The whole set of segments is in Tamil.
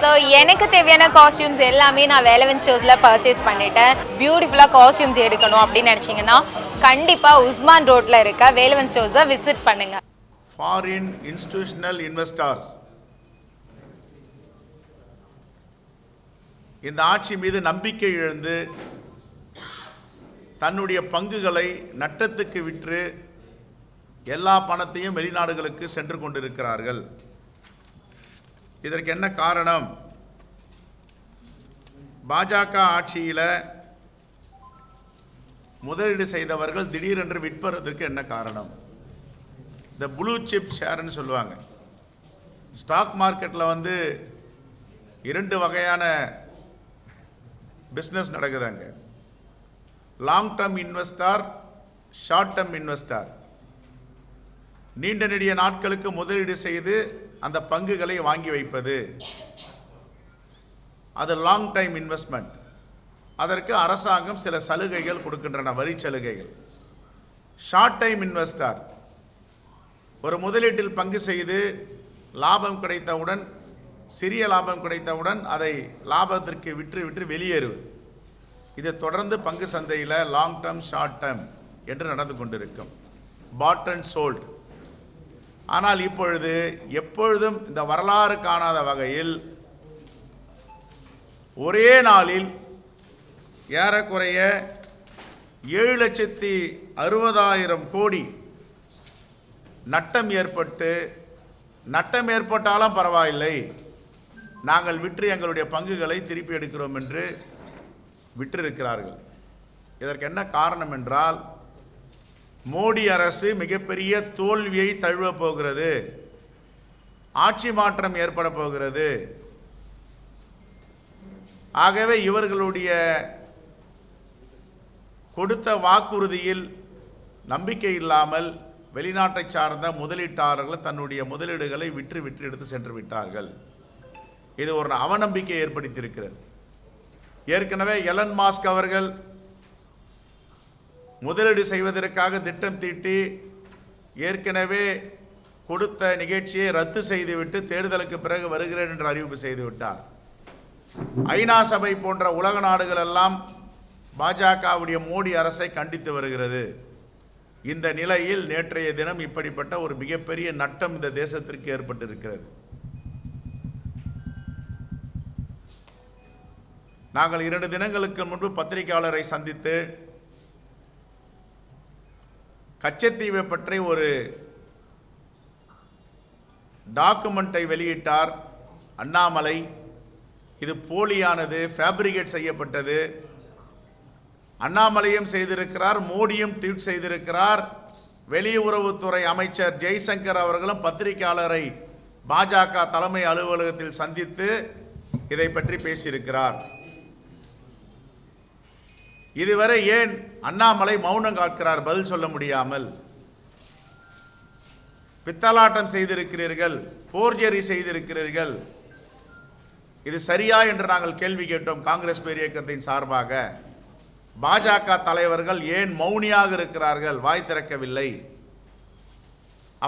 ஸோ எனக்கு தேவையான காஸ்டியூம்ஸ் எல்லாமே நான் வேலவன் ஸ்டோர்ஸில் பர்ச்சேஸ் பண்ணிட்டேன். பியூட்டிஃபுல்லாக காஸ்டியூம்ஸ் எடுக்கணும் அப்படின்னு நினச்சிங்கன்னா கண்டிப்பாக உஸ்மான் ரோட்டில் இருக்க வேலவன் ஸ்டோர்ஸை விசிட் பண்ணுங்கள். ஃபாரின் இன்ஸ்டிடியூஷனல் இன்வெஸ்டர்ஸ் இந்த ஆட்சி மீது நம்பிக்கை இழந்து தன்னுடைய பங்குகளை நட்டத்துக்கு விற்று எல்லா பணத்தையும் வெளிநாடுகளுக்கு சென்று கொண்டிருக்கிறார்கள். இதற்கு என்ன காரணம்? பாஜக ஆட்சியில் முதலீடு செய்தவர்கள் திடீரென்று விற்பதற்கு என்ன காரணம்? இந்த ப்ளூ சிப் ஷேர்னு சொல்லுவாங்க. ஸ்டாக் மார்க்கெட்டில் இரண்டு வகையான பிஸ்னஸ் நடக்குதாங்க. Long term investor, short term investor. நீண்ட நெடிய நாட்களுக்கு முதலீடு செய்து அந்த பங்குகளை வாங்கி வைப்பது, அது லாங் டைம் இன்வெஸ்ட்மெண்ட். அதற்கு அரசாங்கம் சில சலுகைகள் கொடுக்கின்றன, வரி சலுகைகள். ஷார்ட் டைம் இன்வெஸ்டார் ஒரு முதலீட்டில் பங்கு செய்து லாபம் கிடைத்தவுடன், சிறிய லாபம் கிடைத்தவுடன் அதை லாபத்திற்கு விற்று வெளியேறுவது. இது தொடர்ந்து பங்கு சந்தையில் லாங் டர்ம், ஷார்ட் டர்ம் என்று நடந்து கொண்டிருக்கும். பாட் அண்ட் சோல்ட். ஆனால் இப்பொழுது எப்பொழுதும் இந்த வரலாறு காணாத வகையில் ஒரே நாளில் ஏறக்குறைய 7,60,000 கோடி நட்டம் ஏற்பட்டாலும் பரவாயில்லை, நாங்கள் விற்று எங்களுடைய பங்குகளை திருப்பி எடுக்கிறோம் என்று விற்றிருக்கிறார்கள். இதற்கு என்ன காரணம் என்றால், மோடி அரசு மிகப்பெரிய தோல்வியை தழுவப் போகிறது, ஆட்சி மாற்றம் ஏற்பட போகிறது. ஆகவே இவர்களுடைய கொடுத்த வாக்குறுதியில் நம்பிக்கை இல்லாமல் வெளிநாட்டை சார்ந்த முதலீட்டாளர்கள் தன்னுடைய முதலீடுகளை விற்று எடுத்து சென்று விட்டார்கள். இது ஒரு அவநம்பிக்கை ஏற்படுத்தியிருக்கிறது. ஏற்கனவே எலன் மாஸ்க் அவர்கள் முதலீடு செய்வதற்காக திட்டம் தீட்டி ஏற்கனவே கொடுத்த நிகழ்ச்சியை ரத்து செய்துவிட்டு தேர்தலுக்கு பிறகு வருகிறேன் என்று அறிவிப்பு செய்துவிட்டார். ஐநா சபை போன்ற உலக நாடுகள் எல்லாம் பாஜகவுடைய மோடி அரசை கண்டித்து வருகிறது. இந்த நிலையில் நேற்றைய தினம் இப்படிப்பட்ட ஒரு மிகப்பெரிய நட்டம் இந்த தேசத்திற்கு ஏற்பட்டிருக்கிறது. நாங்கள் 2 தினங்களுக்கு முன்பு பத்திரிகையாளரை சந்தித்து கச்சத்தீவை பற்றி ஒரு டாக்குமெண்ட்டை வெளியிட்டார் அண்ணாமலை. இது போலியானது, ஃபேப்ரிகேட் செய்யப்பட்டது. அண்ணாமலையும் செய்திருக்கிறார், மோடியும் ட்வீட் செய்திருக்கிறார். வெளியுறவுத்துறை அமைச்சர் ஜெய்சங்கர் அவர்களும் பத்திரிகையாளரை பாஜக தலைமை அலுவலகத்தில் சந்தித்து இதை பற்றி பேசியிருக்கிறார். இதுவரை ஏன் அண்ணாமலை மௌனம் காக்கிறார் பதில் சொல்ல முடியாமல்? பித்தலாட்டம் செய்திருக்கிறீர்கள், போர்ஜரி செய்திருக்கிறீர்கள், இது சரியா என்று நாங்கள் கேள்வி கேட்டோம் காங்கிரஸ் பேரியக்கத்தின் சார்பாக. பாஜக தலைவர்கள் ஏன் மௌனியாக இருக்கிறார்கள், வாய் திறக்கவில்லை?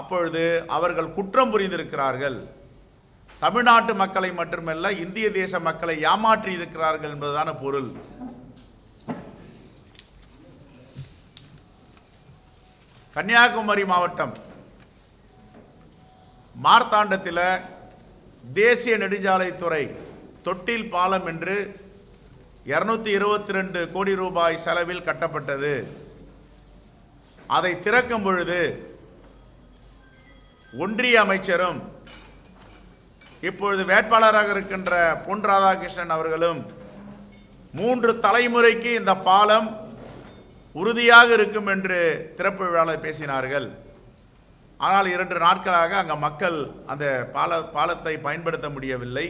அப்பொழுது அவர்கள் குற்றம் புரிந்திருக்கிறார்கள். தமிழ்நாட்டு மக்களை மட்டுமல்ல, இந்திய தேச மக்களை ஏமாற்றி இருக்கிறார்கள் என்பதுதான பொருள். கன்னியாகுமரி மாவட்டம் மார்த்தாண்டத்தில் தேசிய நெடுஞ்சாலைத்துறை தொட்டில் பாலம் என்று 222 கோடி ரூபாய் செலவில் கட்டப்பட்டது. அதை திறக்கும் பொழுது ஒன்றிய அமைச்சரும் இப்பொழுது வேட்பாளராக இருக்கின்ற பொன் ராதாகிருஷ்ணன் அவர்களும் 3 தலைமுறைக்கு இந்த பாலம் உறுதியாக இருக்கும் என்று திறப்பு விழாவில் பேசினார்கள். ஆனால் 2 நாட்களாக அங்கே மக்கள் அந்த பாலத்தை பயன்படுத்த முடியவில்லை.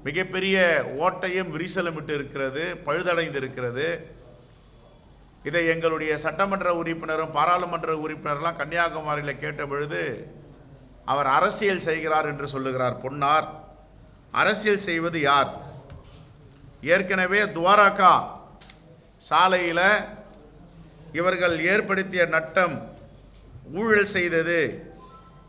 மிகப்பெரிய ஓட்டையும் விரிசலும் விட்டு இருக்கிறது, பழுதடைந்து இருக்கிறது. இதை எங்களுடைய சட்டமன்ற உறுப்பினரும் பாராளுமன்ற உறுப்பினர்லாம் கன்னியாகுமரியில் கேட்ட பொழுது அவர் அரசியல் செய்கிறார் என்று சொல்லுகிறார் பொன்னார். அரசியல் செய்வது யார்? ஏற்கனவே துவாரகா சாலையில் இவர்கள் ஏற்படுத்திய நட்டம், ஊழல் செய்தது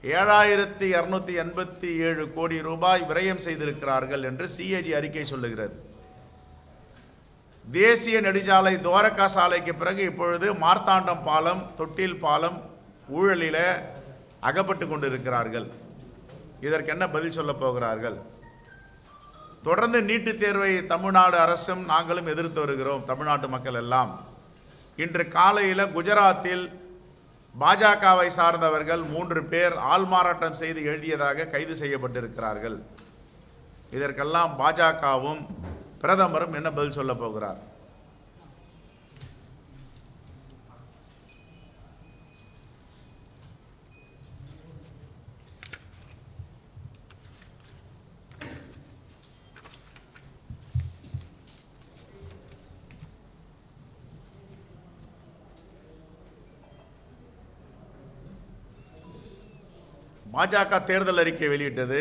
7287 கோடி ரூபாய் விரயம் செய்திருக்கிறார்கள் என்று சிஏஜி அறிக்கை சொல்லுகிறது. தேசிய நெடுஞ்சாலை துவாரகா சாலைக்கு பிறகு இப்பொழுது மார்த்தாண்டம் பாலம், தொட்டில் பாலம் ஊழலில் அகப்பட்டு கொண்டிருக்கிறார்கள். இதற்கு என்ன பதில் சொல்ல போகிறார்கள்? தொடர்ந்து நீட்டுத் தேர்வை தமிழ்நாடு அரசும் நாங்களும் எதிர்த்து வருகிறோம். தமிழ்நாட்டு மக்கள் எல்லாம் இன்று காலையில் குஜராத்தில் பாஜகவை சார்ந்தவர்கள் 3 பேர் ஆள்மாறாட்டம் செய்து எழுதியதாக கைது செய்யப்பட்டிருக்கிறார்கள். இதற்கெல்லாம் பாஜகவும் பிரதமரும் என்ன பதில் சொல்ல போகிறார்? பாஜக தேர்தல் அறிக்கை வெளியிட்டது.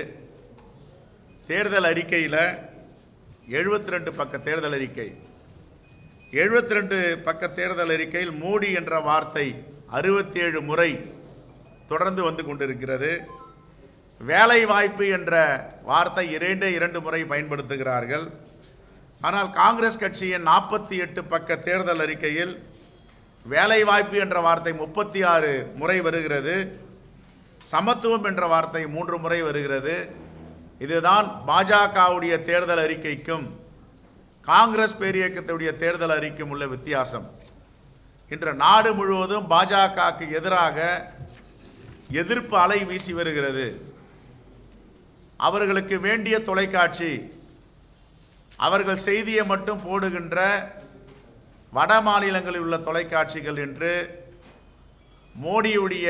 தேர்தல் அறிக்கையில் 72 பக்க தேர்தல் அறிக்கை. 72 பக்க தேர்தல் அறிக்கையில் மோடி என்ற வார்த்தை 67 முறை தொடர்ந்து வந்து கொண்டிருக்கிறது. வேலை வாய்ப்பு என்ற வார்த்தை 2 முறை பயன்படுத்துகிறார்கள். ஆனால் காங்கிரஸ் கட்சியின் 48 பக்க தேர்தல் அறிக்கையில் வேலை வாய்ப்பு என்ற வார்த்தை 36 முறை வருகிறது. சமத்துவம் என்ற வார்த்தை 3 முறை வருகிறது. இதுதான் பாஜகவுடைய தேர்தல் அறிக்கைக்கும் காங்கிரஸ் பேரியக்கத்துடைய தேர்தல் அறிக்கைக்கும் உள்ள வித்தியாசம். இன்று நாடு முழுவதும் பாஜகவுக்கு எதிராக எதிர்ப்பு அலை வீசி வருகிறது. அவர்களுக்கு வேண்டிய தொலைக்காட்சி, அவர்கள் செய்தியை மட்டும் போடுகின்ற வட மாநிலங்களில் உள்ள தொலைக்காட்சிகள் என்று மோடியுடைய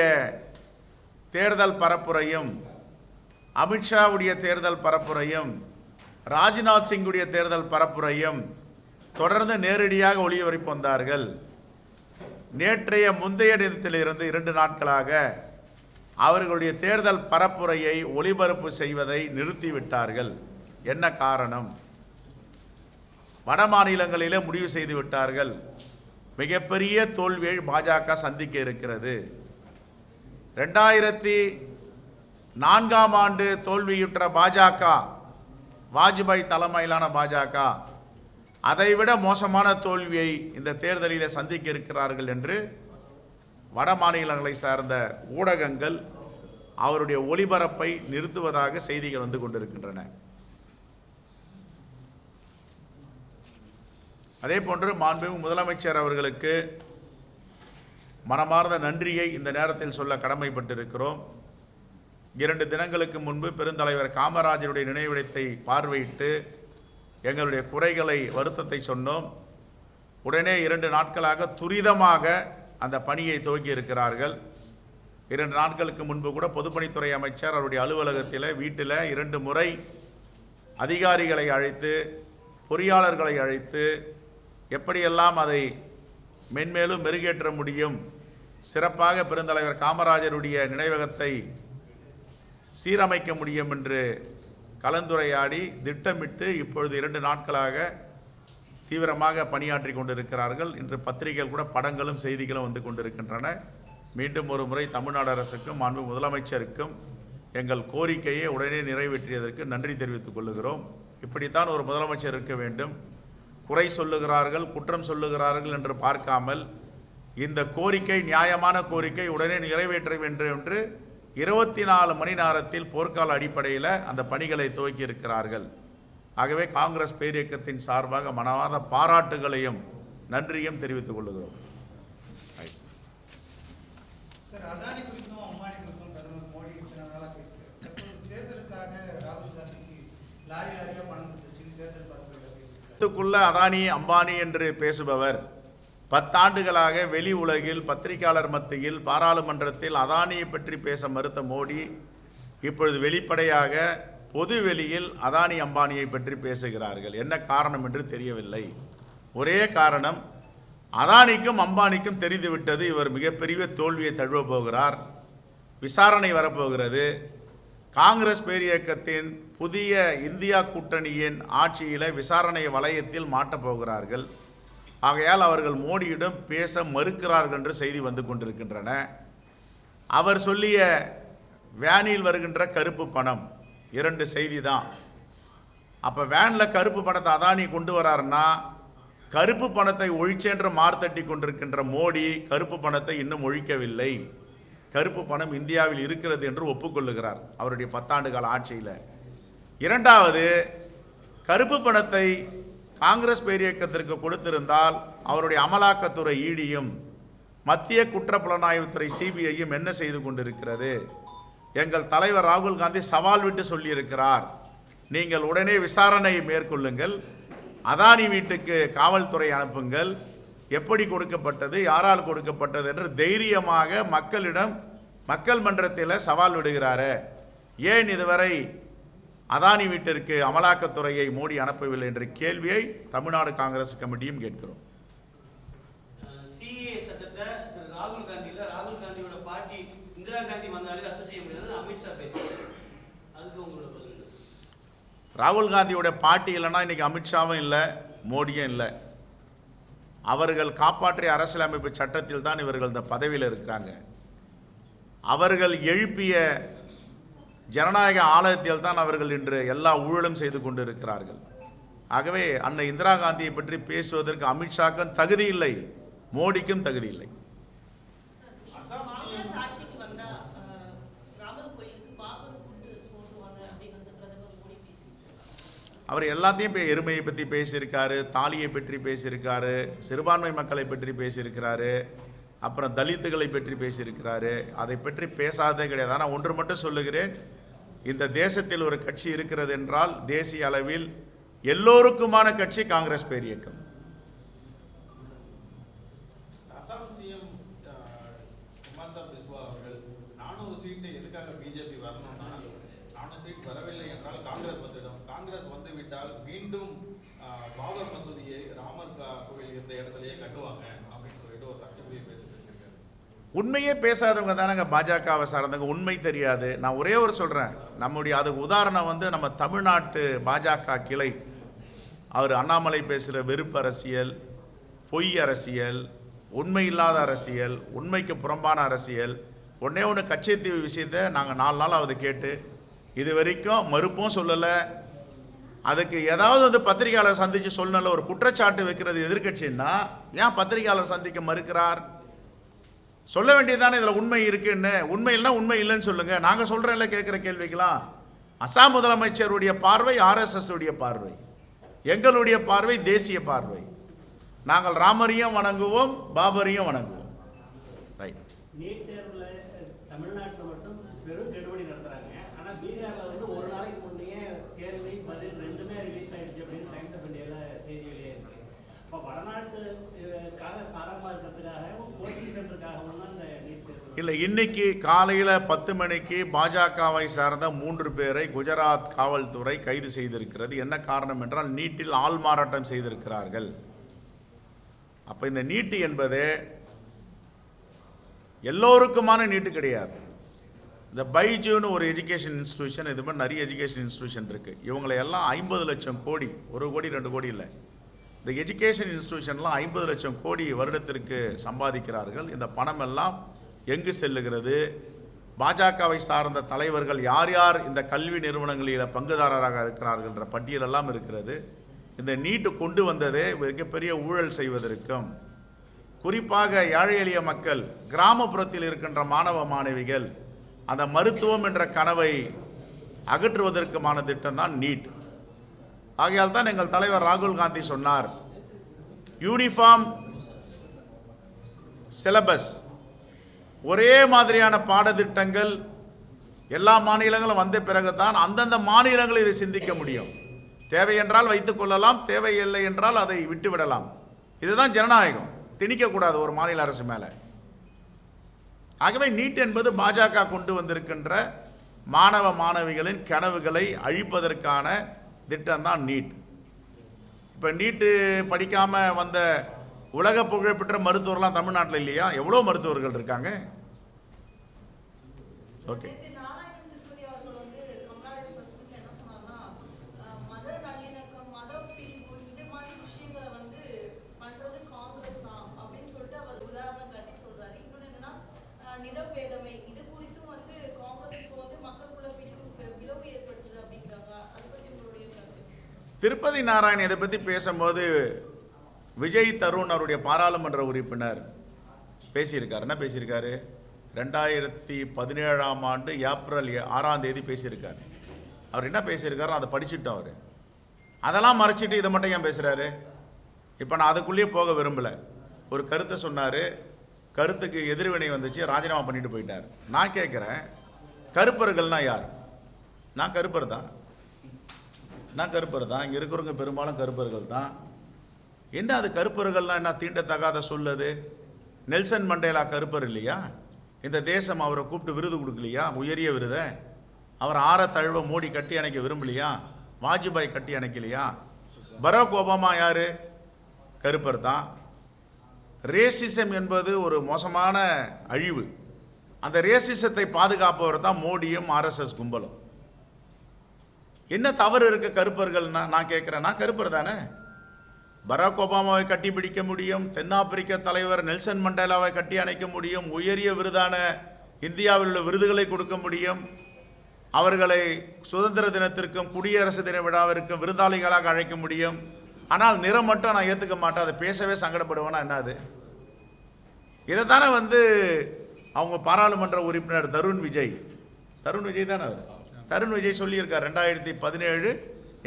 தேர்தல் பரப்புரையும், அமித்ஷாவுடைய தேர்தல் பரப்புரையும், ராஜ்நாத் சிங்குடைய தேர்தல் பரப்புரையும் தொடர்ந்து நேரடியாக ஒளிபரப்பி வந்தார்கள். நேற்றைய முந்தைய தினத்திலிருந்து 2 நாட்களாக அவர்களுடைய தேர்தல் பரப்புரையை ஒளிபரப்பு செய்வதை நிறுத்திவிட்டார்கள். என்ன காரணம்? வட மாநிலங்களிலே முடிவு செய்து விட்டார்கள். மிகப்பெரிய தோல்வியை பாஜக சந்திக்க இருக்கிறது. 2004ஆம் ஆண்டு தோல்வியுற்ற பாஜக, வாஜ்பாய் தலைமையிலான பாஜக அதைவிட மோசமான தோல்வியை இந்த தேர்தலில் சந்திக்க இருக்கிறார்கள் என்று வட மாநிலங்களை சார்ந்த ஊடகங்கள் அவருடைய ஒளிபரப்பை நிறுத்துவதாக செய்திகள் வந்து கொண்டிருக்கின்றன. அதே போன்று மாண்புமிகு முதலமைச்சர் அவர்களுக்கு மனமார்ந்த நன்றியை இந்த நேரத்தில் சொல்ல கடமைப்பட்டிருக்கிறோம். 2 தினங்களுக்கு முன்பு பெருந்தலைவர் காமராஜருடைய நினைவிடத்தை பார்வையிட்டு எங்களுடைய குறைகளை, வருத்தத்தை சொன்னோம். உடனே 2 நாட்களாக துரிதமாக அந்த பணியை துவக்கி இருக்கிறார்கள். 2 நாட்களுக்கு முன்பு கூட பொதுப்பணித்துறை அமைச்சர் அவருடைய அலுவலகத்தில், வீட்டில் 2 முறை அதிகாரிகளை அழைத்து, பொறியாளர்களை அழைத்து எப்படியெல்லாம் அதை மென்மேலும் மெருகேற்ற முடியும், சிறப்பாக பெருந்தலைவர் காமராஜருடைய நினைவகத்தை சீரமைக்க முடியும் என்று கலந்துரையாடி திட்டமிட்டு இப்பொழுது 2 நாட்களாக தீவிரமாக பணியாற்றி கொண்டிருக்கிறார்கள். இன்று பத்திரிகைகள் கூட படங்களும் செய்திகளும் வந்து கொண்டிருக்கின்றன. மீண்டும் ஒரு முறை தமிழ்நாடு அரசுக்கும் மாண்பு முதலமைச்சருக்கும் எங்கள் கோரிக்கையை உடனே நிறைவேற்றியதற்கு நன்றி தெரிவித்துக் கொள்ளுகிறோம். இப்படித்தான் ஒரு முதலமைச்சர் இருக்க வேண்டும். குறை சொல்லுகிறார்கள், குற்றம் சொல்லுகிறார்கள் என்று பார்க்காமல் இந்த கோரிக்கை நியாயமான கோரிக்கை, உடனே நிறைவேற்ற வேண்டும் என்று 24 மணி நேரத்தில் போர்க்கால அடிப்படையில் அந்த பணிகளை துவக்கி இருக்கிறார்கள். ஆகவே காங்கிரஸ் பேரியக்கத்தின் சார்பாக மனமார்ந்த பாராட்டுகளையும் நன்றியும் தெரிவித்துக் கொள்ளுகிறோம். அதானி அம்பானி என்று பேசுபவர் 10 ஆண்டுகளாக வெளி உலகில், பத்திரிகையாளர் மத்தியில், பாராளுமன்றத்தில் அதானியை பற்றி பேச மறுத்த மோடி இப்பொழுது வெளிப்படையாக பொது வெளியில் அதானி அம்பானியை பற்றி பேசுகிறார்கள். என்ன காரணம் என்று தெரியவில்லை. ஒரே காரணம், அதானிக்கும் அம்பானிக்கும் தெரிந்துவிட்டது இவர் மிகப்பெரிய தோல்வியை தழுவ போகிறார், விசாரணை வரப்போகிறது. காங்கிரஸ் பேரியக்கத்தின் புதிய இந்தியா கூட்டணியின் ஆட்சியில் விசாரணை வலயத்தில் மாட்டப் போகிறார்கள். ஆகையால் அவர்கள் மோடியிடம் பேச மறுக்கிறார்கள் என்று செய்தி வந்து கொண்டிருக்கின்றன. அவர் சொல்லிய வேனில் வருகின்ற கருப்பு பணம், 2 செய்தி தான். அப்போ வேனில் கருப்பு பணத்தை அதானி கொண்டு வராருன்னா, கருப்பு பணத்தை ஒழிச்சென்று மார்த்தட்டி கொண்டிருக்கின்ற மோடி கருப்பு பணத்தை இன்னும் ஒழிக்கவில்லை. கருப்பு பணம் இந்தியாவில் இருக்கிறது என்று ஒப்புக்கொள்ளுகிறார் அவருடைய 10 ஆண்டு கால ஆட்சியில். இரண்டாவது, கருப்பு பணத்தை காங்கிரஸ் பேரியக்கத்திற்கு கொடுத்திருந்தால் அவருடைய அமலாக்கத்துறை ஈடியும் மத்திய குற்றப்புலனாய்வுத்துறை சிபிஐயும் என்ன செய்து கொண்டிருக்கிறது? எங்கள் தலைவர் ராகுல் காந்தி சவால் விட்டு சொல்லியிருக்கிறார், நீங்கள் உடனே விசாரணையை மேற்கொள்ளுங்கள், அதானி வீட்டுக்கு காவல்துறை அனுப்புங்கள், எப்படி கொடுக்கப்பட்டது, யாரால் கொடுக்கப்பட்டது என்று தைரியமாக மக்களிடம் மக்கள் மன்றத்தில் சவால் விடுகிறாரு. ஏன் இதுவரை அதானி வீட்டிற்கு அமலாக்கத்துறையை மோடி அனுப்பவில்லை என்ற கேள்வியை தமிழ்நாடு காங்கிரஸ் கமிட்டியும் கேட்கிறோம். சிஏ சட்டத்தை ராகுல் காந்தியோட பாட்டி இந்திரா காந்தி வந்தாலே ரத்து செய்ய முடியாது அமித்ஷா பேசுறாரு, அதுக்கு உங்களோட பதில்? ராகுல் காந்தியோட பாட்டி இல்லைன்னா இன்னைக்கு அமித்ஷாவும் இல்லை, மோடியும் இல்லை. அவர்கள் காப்பாற்றிய அரசியலமைப்பு சட்டத்தில் தான் இவர்கள் இந்த பதவியில் இருக்கிறாங்க. அவர்கள் எழுப்பிய ஜனநாயக ஆலயத்தில் தான் அவர்கள் இன்று எல்லா ஊழலும் செய்து கொண்டு இருக்கிறார்கள். ஆகவே அன்னை இந்திரா காந்தியை பற்றி பேசுவதற்கு அமித்ஷாக்கும் தகுதி இல்லை, மோடிக்கும் தகுதி இல்லை. அவர் எல்லாத்தையும் எருமையை பற்றி பேசியிருக்காரு, தாலியை பற்றி பேசியிருக்காரு, சிறுபான்மை மக்களை பற்றி பேசியிருக்கிறாரு, அப்புறம் தலித்துகளை பற்றி பேசியிருக்கிறாரு. அதை பற்றி பேசாதே கிடையாது. ஆனால் ஒன்று மட்டும் சொல்லுகிறேன், இந்த தேசத்தில் ஒரு கட்சி இருக்கிறது என்றால் தேசிய அளவில் எல்லோருக்குமான கட்சி காங்கிரஸ் பேரியக்கம். அசாம் சிஎம் ஹிமந்தா பிஸ்வா அவர்கள் 400 சீட்டு எதுக்காக பிஜேபி வரணும்னா, 400 சீட் வரவில்லை என்றால் காங்கிரஸ் வந்துடும், காங்கிரஸ் வந்துவிட்டால் மீண்டும் பாபர் மசூதியை ராமர் கோவில் இருந்த இடத்துலயே கட்டுவாங்க அப்படின்னு சொல்லிட்டு ஒரு சர்ச்சைக்குரிய பேசியிருக்காரு. உண்மையே பேசாதவங்க தானங்க பாஜகவை சார்ந்தவங்க, உண்மை தெரியாது. நான் ஒரே ஒரு சொல்கிறேன், நம்முடைய அதுக்கு உதாரணம் நம்ம தமிழ்நாட்டு பாஜக கிளை, அவர் அண்ணாமலை பேசுகிற வெறுப்பு அரசியல், பொய் அரசியல், உண்மை இல்லாத அரசியல், உண்மைக்கு புறம்பான அரசியல். ஒன்று கச்சைத்தீவு விஷயத்தை நாங்கள் 4 நாள் கேட்டு இது வரைக்கும் மறுப்பும் சொல்லலை. அதுக்கு ஏதாவது பத்திரிகையாளர் சந்தித்து சொல்லல, ஒரு குற்றச்சாட்டு வைக்கிறது எதிர்கட்சின்னா ஏன் பத்திரிகையாளர் சந்திக்க மறுக்கிறார்? சொல்ல வேண்டியதுதானே இதில் உண்மை இருக்குன்னு. உண்மை இல்லைன்னா உண்மை இல்லைன்னு சொல்லுங்கள். நாங்கள் சொல்கிறேன்ல கேட்குற கேள்விக்கலாம். அசாம் முதலமைச்சருடைய பார்வை RSS உடைய பார்வை, எங்களுடைய பார்வை தேசிய பார்வை. நாங்கள் ராமரையும் வணங்குவோம், பாபரையும் வணங்குவோம். ரைட். நீட் தேர்வில் தமிழ்நாட்டில் மட்டும் பெரும் கெடுபடி நடத்துகிறாங்க. ஆனால் பீகாரில் ஒரு நாளைக்கு முன்னையே கேள்வி பதில் 2மே ரிலீஸ் ஆகிடுச்சு அப்படின்னு டைம்ஸ் ஆஃப் இந்தியாவில் செய்தி வெளியே இருக்கு. இப்போ வடநாட்டுக்காக சாரமாக இருக்கிறதுக்காக கோச்சிங் சென்டருக்காகவும் தான் இந்த நீட் தேர்வு இல்லை. இன்னைக்கு காலையில் 10 மணிக்கு பாஜகவை சார்ந்த 3 பேரை குஜராத் காவல்துறை கைது செய்திருக்கிறது. என்ன காரணம் என்றால் நீட்டில் ஆள்மாறாட்டம் செய்திருக்கிறார்கள். அப்போ இந்த நீட்டு என்பது எல்லோருக்குமான நீட்டு கிடையாது. இந்த பைஜூன்னு ஒரு எஜுகேஷன் இன்ஸ்டிடியூஷன், இது மாதிரி நிறைய எஜுகேஷன் இன்ஸ்டிடியூஷன் இருக்குது. இவங்களை எல்லாம் 50 லட்சம் கோடி, 1 கோடி 2 கோடி இல்லை, இந்த எஜுகேஷன் இன்ஸ்டிடியூஷன்லாம் 50 லட்சம் கோடி வருடத்திற்கு சம்பாதிக்கிறார்கள். இந்த பணம் எல்லாம் எங்கு செல்லுகிறது? பாஜகவை சார்ந்த தலைவர்கள் யார் யார் இந்த கல்வி நிறுவனங்களில் பங்குதாரராக இருக்கிறார்கள் என்ற பட்டியலெல்லாம் இருக்கிறது. இந்த நீட்டு கொண்டு வந்ததே மிகப்பெரிய ஊழல் செய்வதற்கும், குறிப்பாக ஏழை எளிய மக்கள், கிராமப்புறத்தில் இருக்கின்ற மாணவ மாணவிகள் அந்த மருத்துவம் என்ற கனவை அகற்றுவதற்குமான திட்டம் தான் நீட். ஆகையால் தான் எங்கள் தலைவர் ராகுல் காந்தி சொன்னார், யூனிஃபார்ம் சிலபஸ், ஒரே மாதிரியான பாடத்திட்டங்கள் எல்லா மாநிலங்களும் வந்த பிறகுதான் அந்தந்த மாநிலங்கள் இதை சிந்திக்க முடியும். தேவை என்றால் வைத்துக் கொள்ளலாம், தேவையில்லை என்றால் அதை விட்டுவிடலாம். இதுதான் ஜனநாயகம். திணிக்கக்கூடாது ஒரு மாநில அரசு மேலே. ஆகவே நீட் என்பது பாஜக கொண்டு வந்திருக்கின்ற மாணவ மாணவிகளின் கனவுகளை அழிப்பதற்கான திட்டம் தான் நீட். இப்போ நீட்டு படிக்காமல் வந்த உலக புகழ்பெற்ற மருத்துவர்லாம் தமிழ்நாட்டில் இல்லையா? எவ்வளோ மருத்துவர்கள் இருக்காங்க. ஓகே. நிலப்பேதமை இது குறித்தும் காங்கிரஸ் இப்போ திருப்பதி நாராயணன் இதை பற்றி பேசும்போது விஜய் தருண் அவருடைய பாராளுமன்ற உறுப்பினர் பேசியிருக்காரு. என்ன பேசியிருக்காரு? 2017ஆம் ஆண்டு ஏப்ரல் 6ஆம் தேதி பேசியிருக்காரு. அவர் என்ன பேசியிருக்காரு அதை படிச்சுட்டோம். அவர் அதெல்லாம் மறைச்சிட்டு இதை மட்டும் ஏன் பேசுகிறாரு? இப்போ நான் அதுக்குள்ளேயே போக விரும்பலை. ஒரு கருத்தை சொன்னார், கருத்துக்கு எதிர்வினை வந்துச்சு, ராஜினாமா பண்ணிட்டு போயிட்டார். நான் கேட்குறேன், கருப்பர்கள்னா யார்? நான் கருப்பர் தான். இங்கே இருக்கிறவங்க பெரும்பாலும் கருப்பர்கள் தான். என்ன அது கருப்பர்கள்லாம் என்ன தீண்டத்தகாத சொல்லுது? நெல்சன் மண்டேலா கருப்பர் இல்லையா? இந்த தேசம் அவரை கூப்பிட்டு விருது கொடுக்கலையா? உயரிய விருதை அவர் ஆற தழுவ மோடி கட்டி அணைக்க விரும்பலையா? வாஜ்பாய் கட்டி அணைக்கலையா? பராக் ஒபாமா யாரு? கருப்பர் தான். ரேசிசம் என்பது ஒரு மோசமான அழிவு. அந்த ரேசிசத்தை பாதுகாப்பவர் தான் மோடியும் ஆர்எஸ்எஸ் கும்பலும். என்ன தவறு இருக்க கருப்பர்கள்னா? நான் கேட்குறேன், நான் கருப்பர் தானே. பராக் ஒபாமாவை கட்டி பிடிக்க முடியும், தென்னாப்பிரிக்க தலைவர் நெல்சன் மண்டேலாவை கட்டி அணைக்க முடியும், உயரிய விருதான இந்தியாவில் உள்ள விருதுகளை கொடுக்க முடியும், அவர்களை சுதந்திர தினத்திற்கும் குடியரசு தின விழாவிற்கும் விருந்தாளிகளாக அழைக்க முடியும். ஆனால் நிறம் மட்டும் நான் ஏற்றுக்க மாட்டேன், அதை பேசவே சங்கடப்படுவேன்னா என்னது? இதை தானே அவங்க பாராளுமன்ற உறுப்பினர் தருண் விஜய் தானே அவர் தருண் விஜய் சொல்லியிருக்கார். 2017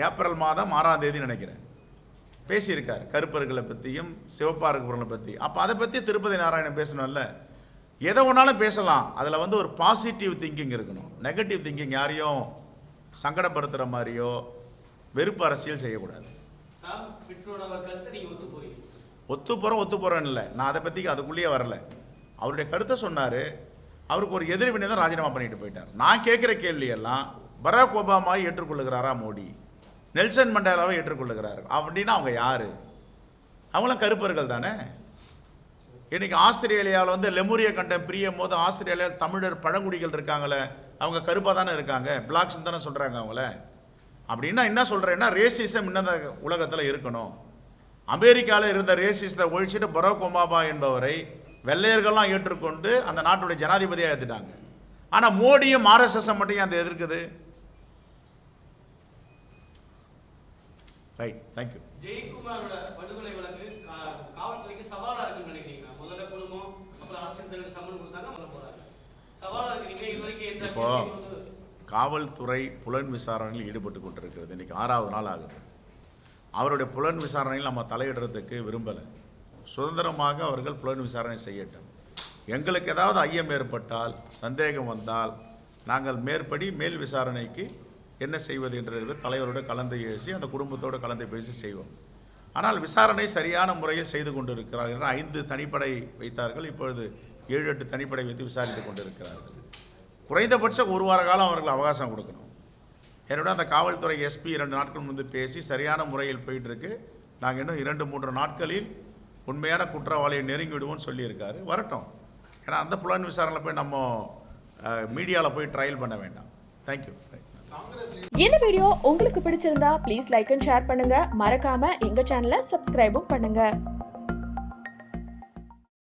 ஏப்ரல் மாதம் 6ஆம் தேதி நினைக்கிறேன் பேசியிருக்கார், கருப்பர்களை பற்றியும் சிவப்பார்களை பற்றி. அப்போ அதை பற்றி திருப்பதி நாராயணன் பேசணும்ல. எதை ஒன்றாலும் பேசலாம், அதில் ஒரு பாசிட்டிவ் திங்கிங் இருக்கணும். நெகட்டிவ் திங்கிங் யாரையும் சங்கடப்படுத்துகிற மாதிரியோ வெறுப்பு அரசியல் செய்யக்கூடாது. ஒத்துப்போகிறோம் இல்லை, நான் அதை பற்றி அதுக்குள்ளேயே வரல. அவருடைய கருத்தை சொன்னார், அவருக்கு ஒரு எதிர்வினை தான் ராஜினாமா பண்ணிட்டு போயிட்டார். நான் கேட்குற கேள்வியெல்லாம் பராக் ஒபாமாவை ஏற்றுக்கொள்ளுகிறாரா மோடி, நெல்சன் மண்டேலாவை ஏற்றுக்கொள்ளுகிறார் அப்படின்னா அவங்க யார்? அவங்களாம் கருப்பர்கள் தானே. இன்னைக்கு ஆஸ்திரேலியாவில் லெமுரிய கண்டம் பிரியும் போது ஆஸ்திரேலியாவில் தமிழர் பழங்குடிகள் இருக்காங்களே, அவங்க கருப்பாக தானே இருக்காங்க, பிளாக்ஸ் தானே சொல்கிறாங்க அவங்கள. அப்படின்னா என்ன சொல்கிறேன்னா, ரேசிசம் இன்னும் உலகத்தில் இருக்கணும். அமெரிக்காவில் இருந்த ரேசிசத்தை ஒழிச்சிட்டு பராக் ஒபாமா என்பவரை வெள்ளையர்கள்லாம் ஏற்றுக்கொண்டு அந்த நாட்டுடைய ஜனாதிபதியாக ஏற்றுட்டாங்க. ஆனால் மோடியும் ஆர்எஸ்எஸ் மட்டும் அந்த எதிர்க்குது. Right, thank you. ஜெயக்குமாரோட படுகொலை வழக்கு காவல்துறைக்கு சவாலா இருக்குன்னு நினைக்கிறீங்களா? முதல்ல குடும்பம், அப்புறம் அரசியல் தலைவர் சம்மன் கொடுத்தாங்க, முதல்ல போறாங்க. சவாலா இருக்கு. நீங்க இதுவரைக்கும் இப்போ காவல்துறை புலன் விசாரணையில் ஈடுபட்டு கொண்டிருக்கிறது. இன்னைக்கு 6ஆவது நாள் ஆகுது. அவருடைய புலன் விசாரணையில் நம்ம தலையிடுறதுக்கு விரும்பலை. சுதந்திரமாக அவர்கள் புலன் விசாரணை செய்யட்டும். எங்களுக்கு ஏதாவது ஐயம் ஏற்பட்டால், சந்தேகம் வந்தால், நாங்கள் மேல் விசாரணைக்கு என்ன செய்வது என்ற தலைவரோடு கலந்து பேசி அந்த குடும்பத்தோடு கலந்து பேசி செய்வோம். ஆனால் விசாரணை சரியான முறையில் செய்து கொண்டிருக்கிறார்கள் என்ற 5 தனிப்படை வைத்தார்கள். இப்பொழுது 7-8 தனிப்படை வைத்து விசாரித்து கொண்டிருக்கிறார்கள். குறைந்தபட்சம் 1 வார காலம் அவர்கள் அவகாசம் கொடுக்கணும். என்னோட அந்த காவல்துறை எஸ்பி 2 நாட்கள் முன்பு பேசி சரியான முறையில் போயிட்டுருக்கு, நாங்கள் இன்னும் 2-3 நாட்களில் உண்மையான குற்றவாளியை நெருங்கிவிடுவோம்னு சொல்லியிருக்காரு. வரட்டும். ஏன்னா அந்த புலன் விசாரணையில் போய் நம்ம மீடியாவில் போய் ட்ரையல் பண்ண வேண்டாம். தேங்க்யூ. இந்த வீடியோ உங்களுக்கு பிடிச்சிருந்தா ப்ளீஸ் லைக் அண்ட் ஷேர் பண்ணுங்க. மறக்காம எங்க சேனலை சப்ஸ்கிரைபும் பண்ணுங்க.